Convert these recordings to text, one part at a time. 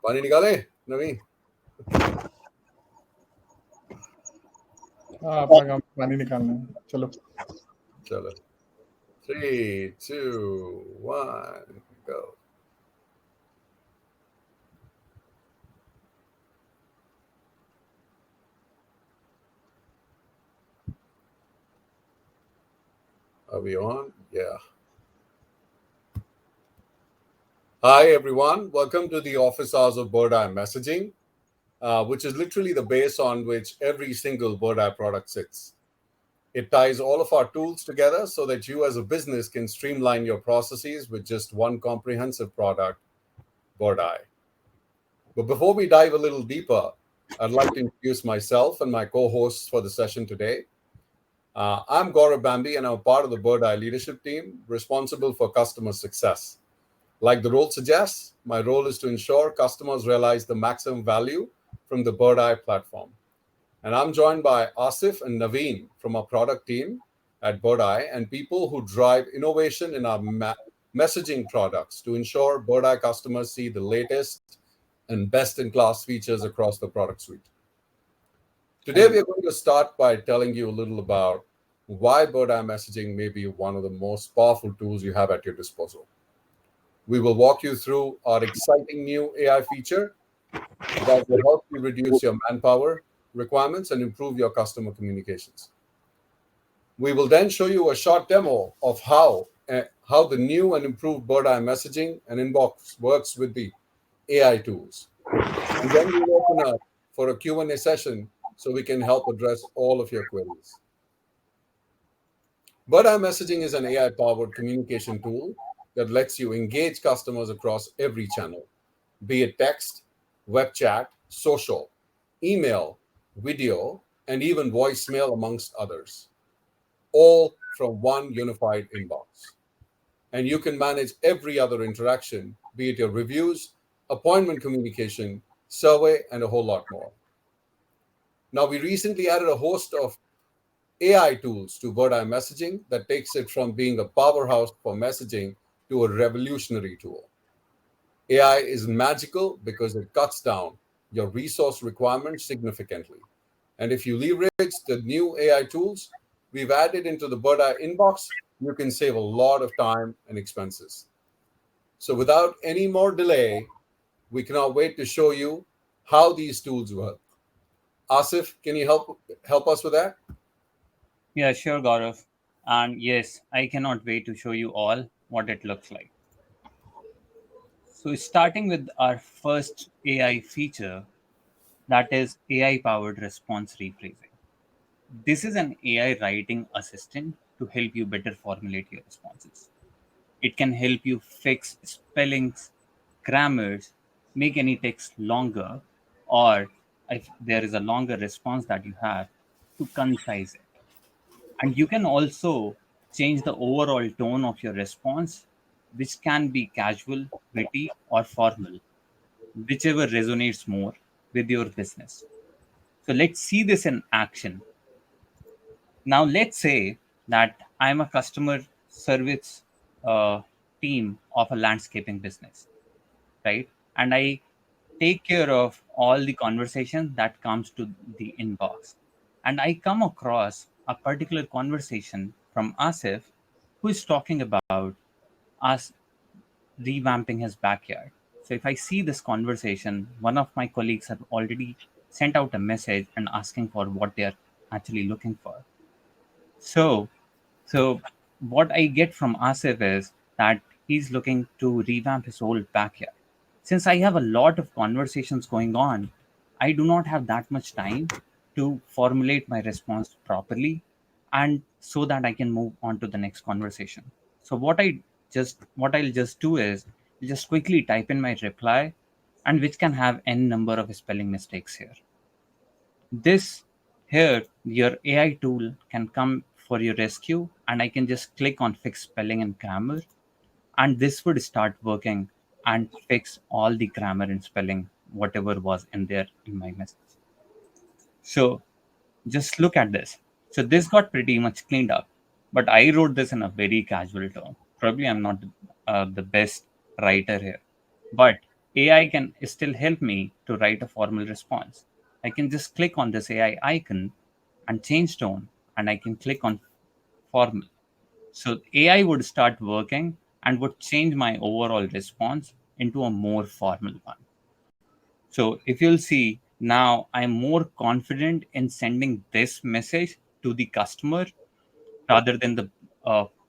पानी निकाले नवीन. हाँ अपना काम पानी निकालना है. चलो चलो 3, 2, 1 go. Are we on? Yeah. Hi everyone, welcome to the office hours of Birdeye Messaging, which is literally the base on which every single Birdeye product sits. It ties all of our tools together so that you as a business can streamline your processes with just one comprehensive product, Birdeye. But before we dive a little deeper, I'd like to introduce myself and my co-hosts for the session today. I'm Gaurav Bombey and I'm part of the Birdeye leadership team responsible for customer success. Like the role suggests, my role is to ensure customers realize the maximum value from the Birdeye platform. And I'm joined by Asif and Naveen from our product team at Birdeye and people who drive innovation in our messaging products to ensure Birdeye customers see the latest and best-in-class features across the product suite. Today, we are going to start by telling you a little about why Birdeye Messaging may be one of the most powerful tools you have at your disposal. We will walk you through our exciting new AI feature that will help you reduce your manpower requirements and improve your customer communications. We will then show you a short demo of how the new and improved Birdeye Messaging and Inbox works with the AI tools. And then we'll open up for a Q&A session so we can help address all of your queries. Birdeye Messaging is an AI-powered communication tool that lets you engage customers across every channel, be it text, web chat, social, email, video, and even voicemail, amongst others, all from one unified inbox. And you can manage every other interaction, be it your reviews, appointment communication, survey, and a whole lot more. Now, we recently added a host of AI tools to Birdeye Messaging that takes it from being a powerhouse for messaging to a revolutionary tool. AI is magical because it cuts down your resource requirements significantly. And if you leverage the new AI tools we've added into the Birdeye inbox, you can save a lot of time and expenses. So without any more delay, we cannot wait to show you how these tools work. Asif, can you help us with that? Yeah, sure, Gaurav. And yes, I cannot wait to show you all what it looks like. So, starting with our first AI feature, that is AI powered response rephrasing. This is an AI writing assistant to help you better formulate your responses. It can help you fix spellings, grammars, make any text longer, or if there is a longer response that you have, to concise it. And you can also change the overall tone of your response, which can be casual, witty, or formal, whichever resonates more with your business. So let's see this in action. Now, let's say that I'm a customer service uh, team of a landscaping business, right? And I take care of all the conversation that comes to the inbox. And I come across a particular conversation from Asif, who is talking about us revamping his backyard. So if I see this conversation, one of my colleagues have already sent out a message and asking for what they are actually looking for. So, so what I get from Asif is that he's looking to revamp his whole backyard. Since I have a lot of conversations going on, I do not have that much time to formulate my response properly and so that I can move on to the next conversation. So what I'll just do is just quickly type in my reply, and which can have n number of spelling mistakes here. This here, your AI tool can come for your rescue, and I can just click on fix spelling and grammar, and this would start working and fix all the grammar and spelling, whatever was in there in my message. So just look at this. So this got pretty much cleaned up, but I wrote this in a very casual tone. Probably I'm not the best writer here, but AI can still help me to write a formal response. I can just click on this AI icon and change tone, and I can click on formal. So AI would start working and would change my overall response into a more formal one. So if you'll see now, I'm more confident in sending this message to the customer rather than the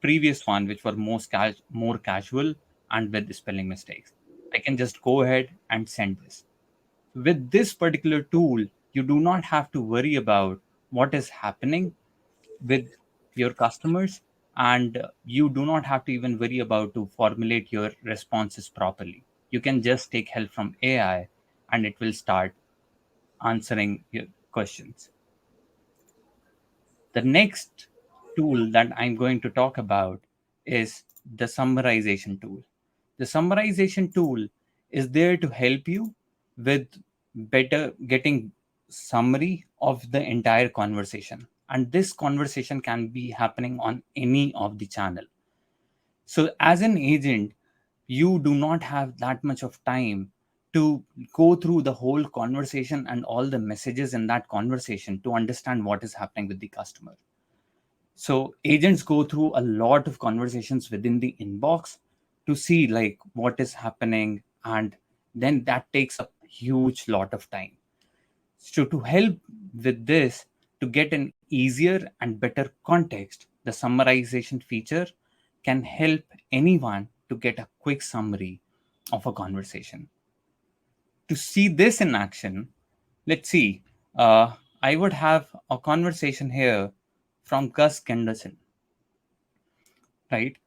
previous one, which were more casual and with the spelling mistakes. I can just go ahead and send this. With this particular tool, you do not have to worry about what is happening with your customers, and you do not have to even worry about to formulate your responses properly. You can just take help from AI and it will start answering your questions. The next tool that I'm going to talk about is the summarization tool. The summarization tool is there to help you with better getting summary of the entire conversation. And this conversation can be happening on any of the channel. So as an agent, you do not have that much of time to go through the whole conversation and all the messages in that conversation to understand what is happening with the customer. So agents go through a lot of conversations within the inbox to see like what is happening, and then that takes up huge lot of time. So to help with this, to get an easier and better context, the summarization feature can help anyone to get a quick summary of a conversation. To see this in action, let's see. I would have a conversation here from Gus Genderson, right?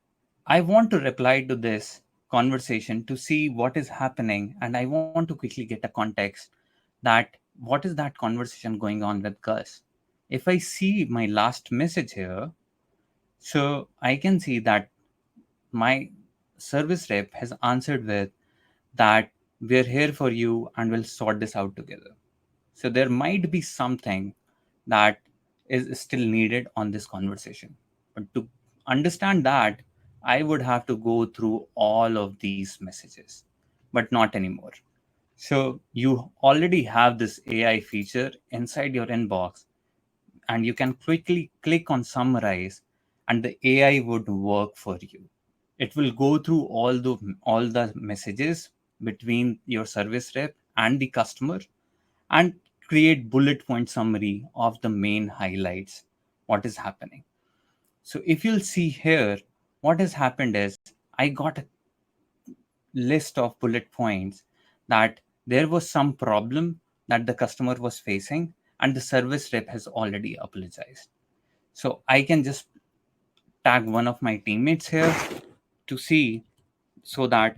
I want to reply to this conversation to see what is happening, and I want to quickly get a context that what is that conversation going on with Gus. If I see my last message here, so I can see that my service rep has answered with that we're here for you and we'll sort this out together. So there might be something that is still needed on this conversation. But to understand that, I would have to go through all of these messages, but not anymore. So you already have this AI feature inside your inbox, and you can quickly click on summarize, and the AI would work for you. It will go through all the messages between your service rep and the customer and create bullet point summary of the main highlights what is happening. So if you'll see here, what has happened is I got a list of bullet points that there was some problem that the customer was facing and the service rep has already apologized. So I can just tag one of my teammates here to see so that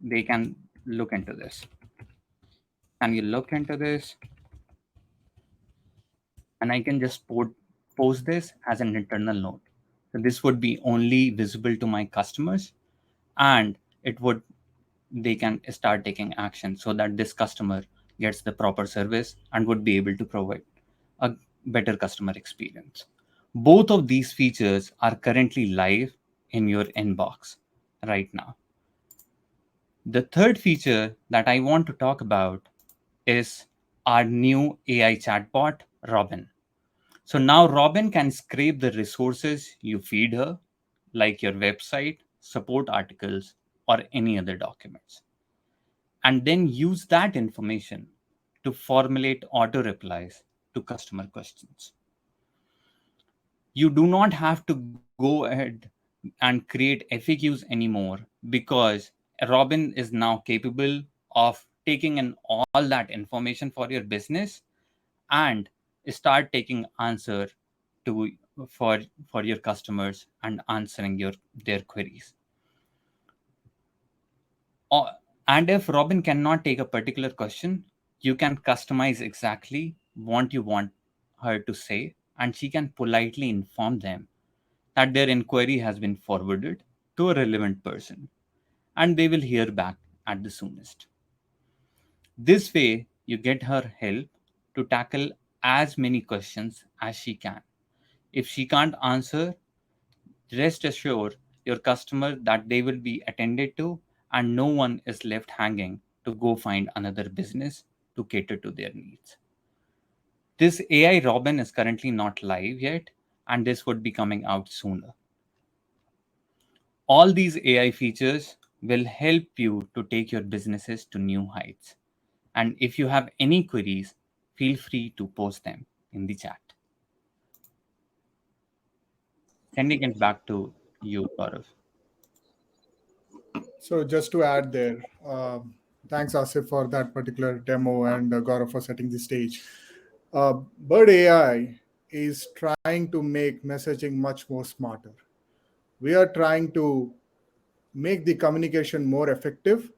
they can look into this. Can you look into this? And I can just post this as an internal note. So this would be only visible to my customers, and it would they can start taking action so that this customer gets the proper service and would be able to provide a better customer experience. Both of these features are currently live in your inbox right now. The third feature that I want to talk about is our new AI chatbot, Robin. So now Robin can scrape the resources you feed her, like your website, support articles, or any other documents, and then use that information to formulate auto replies to customer questions. You do not have to go ahead and create FAQs anymore because Robin is now capable of taking in all that information for your business and start taking answer to for for your customers and answering their queries. Or- and if Robin cannot take a particular question, you can customize exactly what you want her to say, and she can politely inform them that their inquiry has been forwarded to a relevant person and they will hear back at the soonest. This way, you get her help to tackle as many questions as she can. If she can't answer, rest assured your customer that they will be attended to and no one is left hanging to go find another business to cater to their needs. This AI Robin is currently not live yet, and this would be coming out sooner. All these AI features will help you to take your businesses to new heights. And if you have any queries, feel free to post them in the chat. Sending it back to you, Gaurav. So just to add there, thanks Asif for that particular demo and Gaurav for setting the stage. Bird AI is trying to make messaging much more smarter. We are trying to make the communication more effective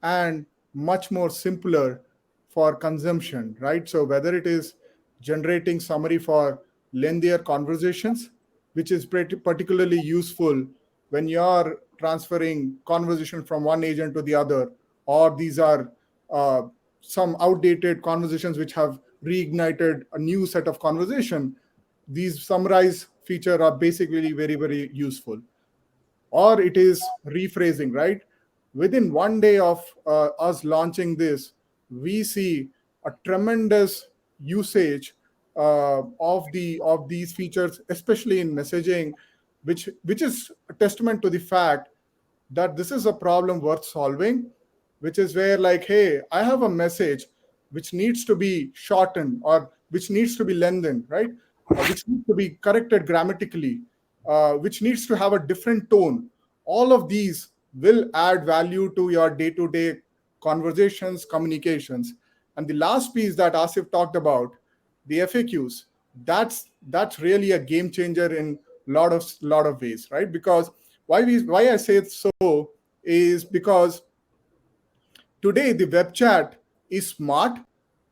and much more simpler for consumption, right? So whether it is generating summary for lengthier conversations, which is particularly useful when you are transferring conversation from one agent to the other, or these are uh, some outdated conversations which have reignited a new set of conversation, these summarize feature are basically very, very useful. Or it is rephrasing, right? Within one day of us launching this, we see a tremendous usage of these features, especially in messaging, which is a testament to the fact that this is a problem worth solving, which is where, like, hey, I have a message which needs to be shortened or which needs to be lengthened, right? Which needs to be corrected grammatically, which needs to have a different tone. All of these will add value to your day-to-day conversations, communications. And the last piece that Asif talked about, the FAQs, that's really a game changer in lot of ways, right? Because why I say it so is because today the web chat is smart,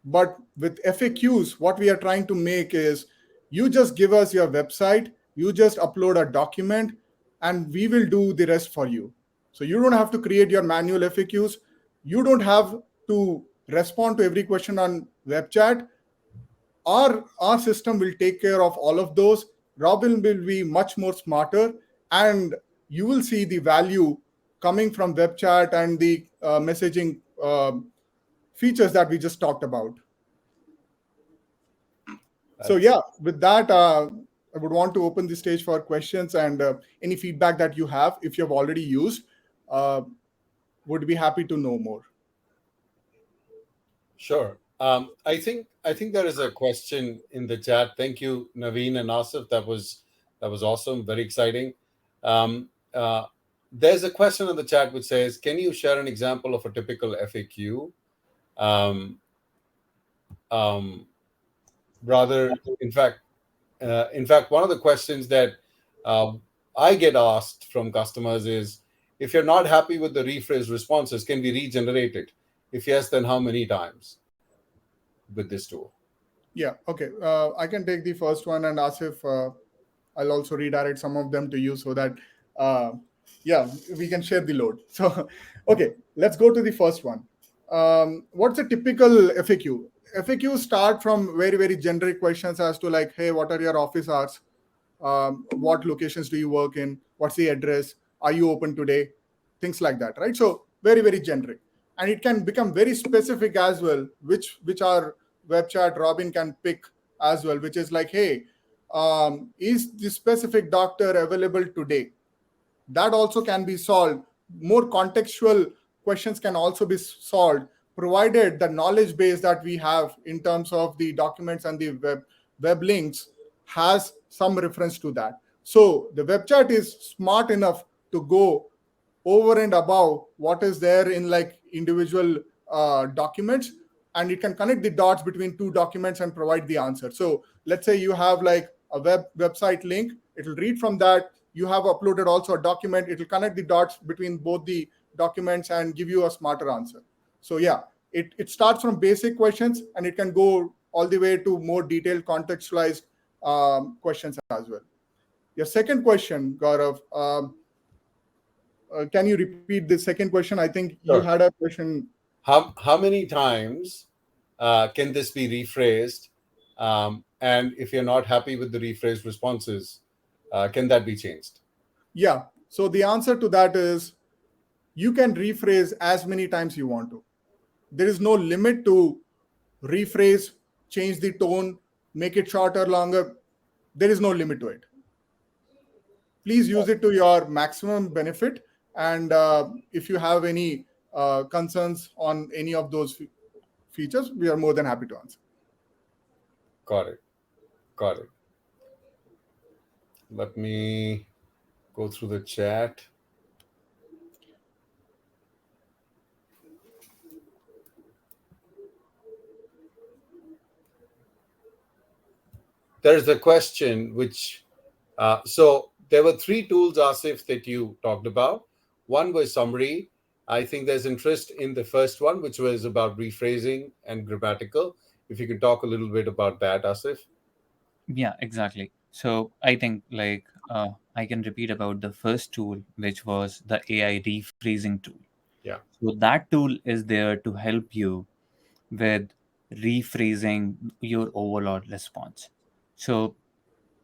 but with FAQs, what we are trying to make is you just give us your website, you just upload a document, and we will do the rest for you. So you don't have to create your manual FAQs. You don't have to respond to every question on web chat. Our system will take care of all of those. Robin will be much more smarter, and you will see the value coming from web chat and the messaging features that we just talked about. So That's yeah, with that, I would want to open the stage for questions and any feedback that you have. If you have already used, uh, would be happy to know more. sure. I think there is a question in the chat. Thank you, Naveen and Asif. That was awesome. Very exciting. Um, uh, there's a question in the chat which says, "Can you share an example of a typical FAQ?" Um, um, Rather, in fact, one of the questions that uh, I get asked from customers is, if you're not happy with the rephrase responses, can we regenerate it? If yes, then how many times with this tool? Yeah, okay. I can take the first one and ask if I'll also redirect some of them to you so that, uh, yeah, we can share the load. So, okay, let's go to the first one. What's a typical FAQ? FAQ start from very, very generic questions as to like, hey, what are your office hours? What locations do you work in? What's the address? Are you open today? Things like that, right? So very, very generic. And it can become very specific as well, which our web chat Robin can pick as well, which is like, hey, is the specific doctor available today? That also can be solved. More contextual questions can also be solved, provided the knowledge base that we have in terms of the documents and the web links has some reference to that. So the web chat is smart enough to go over and above what is there in like individual documents, and it can connect the dots between two documents and provide the answer. So let's say you have like a website link, it will read from that. You have uploaded also a document, it will connect the dots between both the documents and give you a smarter answer. So yeah, it starts from basic questions and it can go all the way to more detailed contextualized questions as well. Your second question, Gaurav, can you repeat the second question? I think you had Sure. a question. How many times can this be rephrased? And if you're not happy with the rephrased responses, can that be changed? Yeah. So the answer to that is you can rephrase as many times you want to. There is no limit to rephrase, change the tone, make it shorter, longer. There is no limit to it. Please use it to your maximum benefit. And if you have any concerns on any of those features, we are more than happy to answer. Got it. Got it. Let me go through the chat. There's a question which, so there were three tools, Asif, that you talked about. One was summary. I think there's interest in the first one, which was about rephrasing and grammatical. If you can talk a little bit about that, Asif. Yeah, exactly. So I think I can repeat about the first tool, which was the AI rephrasing tool. Yeah. So that tool is there to help you with rephrasing your overall response. So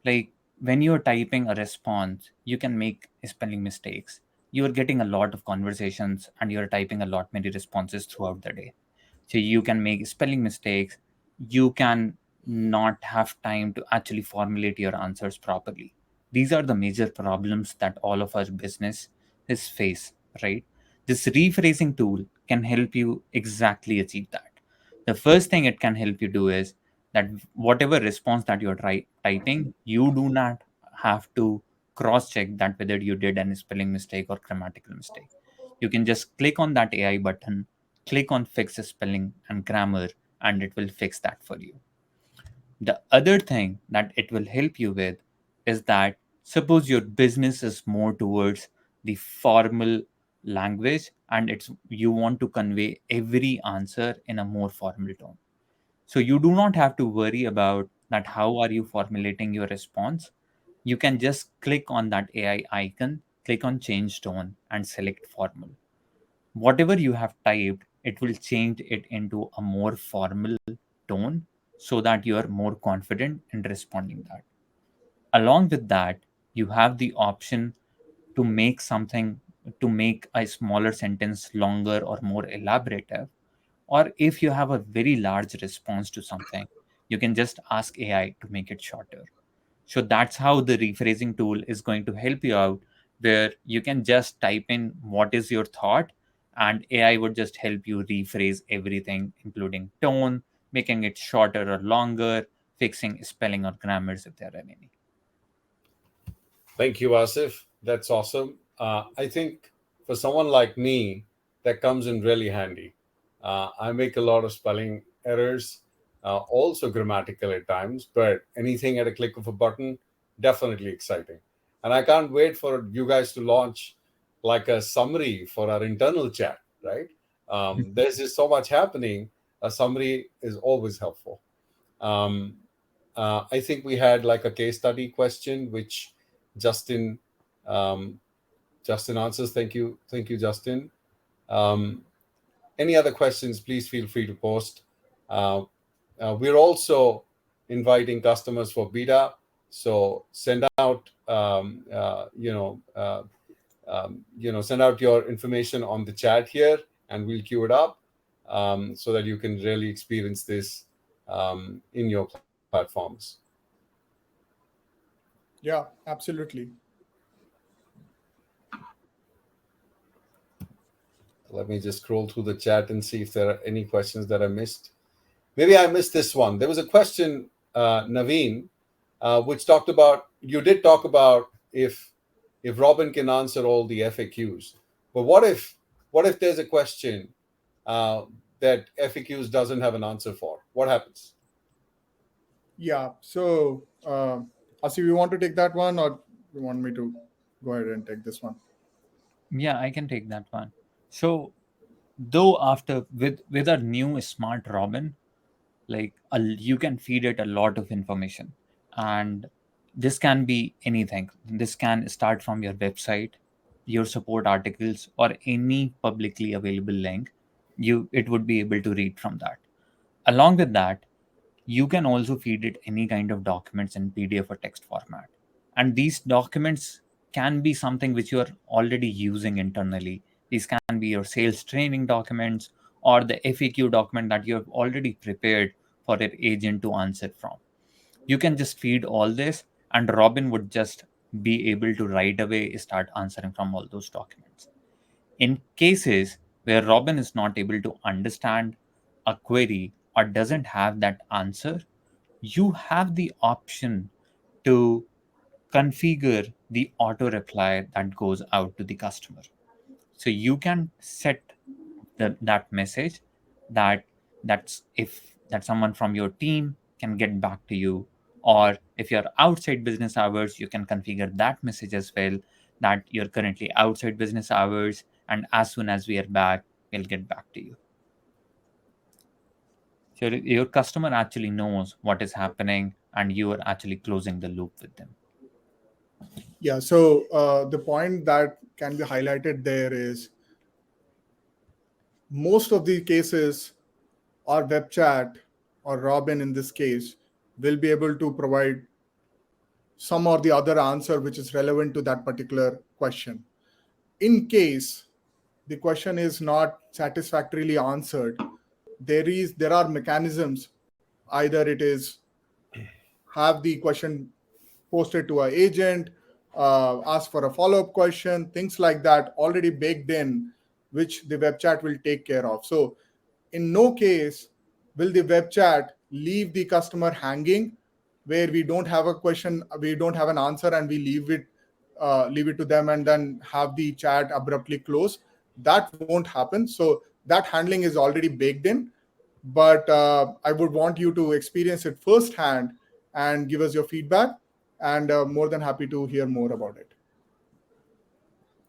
like when you're typing a response, you can make spelling mistakes. You're getting a lot of conversations and you're typing a lot many responses throughout the day. So you can make spelling mistakes. You can not have time to actually formulate your answers properly. These are the major problems that all of our business is face, right? This rephrasing tool can help you exactly achieve that. The first thing it can help you do is that whatever response that you're typing, you do not have to cross check that whether you did any spelling mistake or grammatical mistake. You can just click on that AI button, click on fix spelling and grammar, and it will fix that for you. The other thing that it will help you with is that suppose your business is more towards the formal language and it's you want to convey every answer in a more formal tone. So you do not have to worry about that how are you formulating your response. You can just click on that AI icon, click on change tone and select formal. Whatever you have typed, it will change it into a more formal tone so that you are more confident in responding that. Along with that, you have the option to make something to make a smaller sentence longer or more elaborative. Or if you have a very large response to something, you can just ask AI to make it shorter. So that's how the rephrasing tool is going to help you out, where you can just type in what is your thought, and AI would just help you rephrase everything, including tone, making it shorter or longer, fixing spelling or grammars if there are any. Thank you, Asif. That's awesome. I think for someone like me, that comes in really handy. I make a lot of spelling errors, also grammatical at times, but anything at a click of a button, definitely exciting. And I can't wait for you guys to launch like a summary for our internal chat, right? There's just so much happening. A summary is always helpful. Um, I think we had like a case study question, which Justin um, Justin answers. Thank you, Justin. Um, any other questions? Please feel free to post. Uh, we're also inviting customers for beta, so send out send out your information on the chat here, and we'll queue it up so that you can really experience this in your platforms. Yeah, absolutely. Let me just scroll through the chat and see if there are any questions that I missed. Maybe I missed this one. There was a question, Naveen, which talked about, you did talk about if Robin can answer all the FAQs, but what if there's a question uh, that FAQs doesn't have an answer for? What happens? Yeah. So, Asif, you want to take that one, or you want me to go ahead and take this one? Yeah, I can take that one. So though after with a new smart Robin, you can feed it a lot of information, and this can be anything. This can start from your website, your support articles, or any publicly available link. It would be able to read from that. Along with that, you can also feed it any kind of documents in PDF or text format, and these documents can be something which you are already using internally. These can be your sales training documents, or the FAQ document that you have already prepared for your agent to answer from. You can just feed all this, and Robin would just be able to right away start answering from all those documents. In cases where Robin is not able to understand a query or doesn't have that answer, you have the option to configure the auto reply that goes out to the customer. So you can set that message that that's if that someone from your team can get back to you, or if you're outside business hours, you can configure that message as well, that you're currently outside business hours, and as soon as we are back, we'll get back to you. So your customer actually knows what is happening, and you are actually closing the loop with them. Yeah. So the point that can be highlighted there is most of the cases, our web chat or Robin in this case will be able to provide some or the other answer which is relevant to that particular question. In case the question is not satisfactorily answered, there are mechanisms. Either it is have the question posted to our agent, ask for a follow-up question, things like that already baked in, which the web chat will take care of. So in no case will the web chat leave the customer hanging, where we don't have a question, we don't have an answer, and we leave it to them and then have the chat abruptly close. That won't happen. So that handling is already baked in. But I would want you to experience it firsthand and give us your feedback, and more than happy to hear more about it.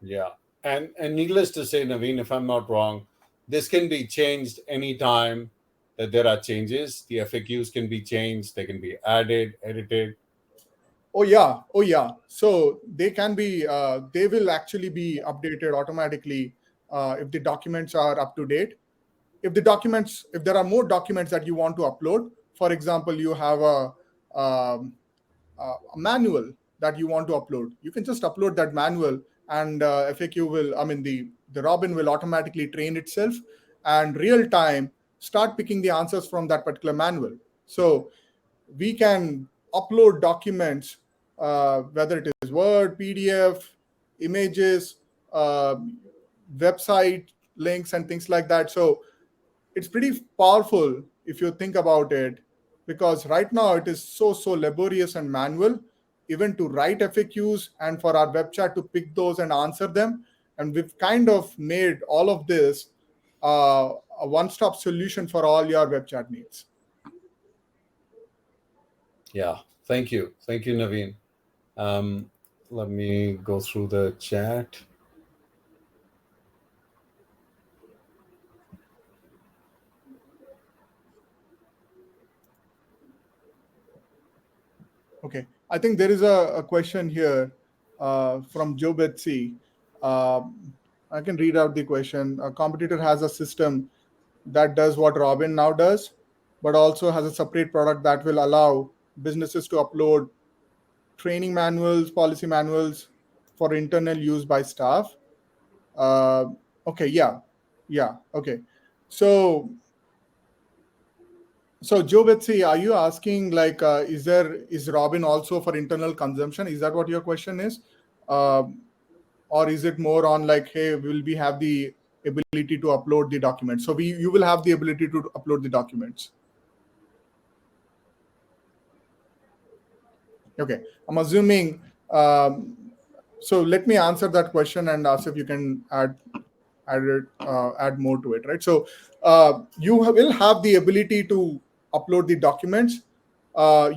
Yeah. And needless to say, Naveen, if I'm not wrong, this can be changed anytime that there are changes. The FAQs can be changed, they can be added, edited. Oh yeah. So they will actually be updated automatically if the documents are up to date. If there are more documents that you want to upload, for example, you have um, a manual that you want to upload, you can just upload that manual, and FAQ will, I mean, the Robin will automatically train itself and real time start picking the answers from that particular manual. So we can upload documents, whether it is Word, PDF, images, uh, website links, and things like that. So it's pretty powerful if you think about it, because right now it is so laborious and manual, even to write FAQs and for our web chat to pick those and answer them. And we've kind of made all of this a one-stop solution for all your web chat needs. Yeah. Thank you, Naveen. Um, Let me go through the chat. Okay, I think there is a question here from Joe Betsy. Um I can read out the question. A competitor has a system that does what Robin now does, but also has a separate product that will allow businesses to upload training manuals, policy manuals for internal use by staff. Uh, okay, yeah, okay. So, so Joe Betsy, are you asking like, is Robin also for internal consumption? Is that what your question is? Um or is it more on like, hey, will we have the ability to upload the documents? So we you will have the ability to upload the documents. Okay, I'm assuming. Um, so let me answer that question and ask if you can add more to it, right? So will have the ability to upload the documents.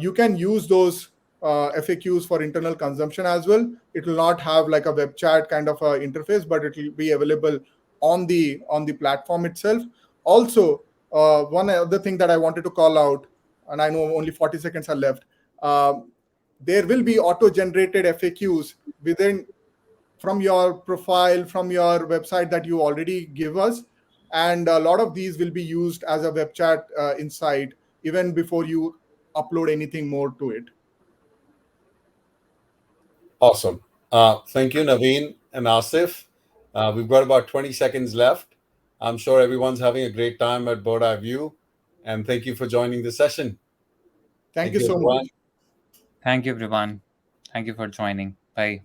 You can use those FAQs for internal consumption as well. It will not have like a web chat kind of a interface, but it will be available on the platform itself. Also, one other thing that I wanted to call out, and I know only 40 seconds are left. There will be auto-generated FAQs within from your profile, from your website that you already give us, and a lot of these will be used as a web chat inside even before you upload anything more to it. Awesome. Thank you, Naveen and Asif. We've got about 20 seconds left. I'm sure everyone's having a great time at Birdeye View. And thank you for joining the session. Thank Thank you you, so everyone. much. Thank you, everyone. Thank you for joining. Bye.